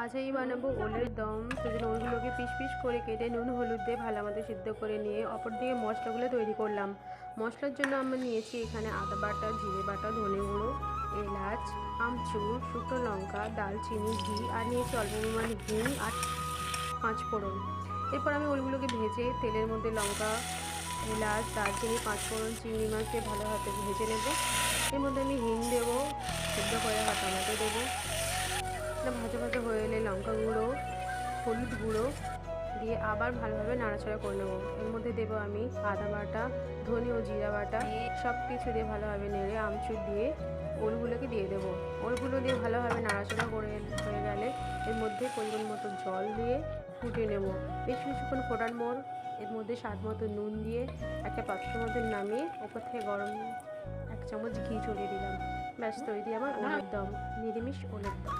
আজ আমি বানাবো ওলের দম। সেজন্য ওলগুলোকে পিস পিস করে কেটে নুন হলুদ দিয়ে ভালো মতো সিদ্ধ করে নিয়ে অপর দিকে মশলাগুলো তৈরি করলাম। মশলার জন্য আমরা নিয়েছি এখানে আদা বাটা, জিরে বাটা, ধনে গুঁড়ো, এলাচ, আমচুর, শুকনো লঙ্কা, দালচিনি, ঘি আর নিয়েছি অল্প পরিমাণে হিং আর 5 ফোড়ন। এরপর আমি ওলগুলোকে ভেজে তেলের মধ্যে লঙ্কা, এলাচ, দারচিনি, 5 ফোড়ন, চিংড়ি মাছ দিয়ে ভালোভাবে ভেজে নেব। এর মধ্যে আমি হিং দেবো, সিদ্ধ করে রাখা টমেটো দেবো। ভাজা ভাজা হয়ে এলে লঙ্কা গুঁড়ো, হলুদ গুঁড়ো দিয়ে আবার ভালোভাবে নাড়াচাড়া করে নেবো। এর মধ্যে দেবো আমি আদা বাটা, ধনে ও জিরা বাটা, সব কিছু দিয়ে ভালোভাবে নেড়ে আমচুর দিয়ে ওলগুলোকে দিয়ে দেবো। ওলগুলো দিয়ে ভালোভাবে নাড়াচাড়া করে হয়ে গেলে এর মধ্যে পরিমাণ মতো জল দিয়ে ফুটিয়ে নেব। বেশ কিছুক্ষণ ফোটার পর এর মধ্যে স্বাদ মতো নুন দিয়ে একটা পাত্রের মধ্যে নামিয়ে ওপর থেকে গরম 1 চামচ ঘি ছড়িয়ে দিলাম। ব্যাস তৈরি আমার ওলের দম, নিরামিষ ওলের দম।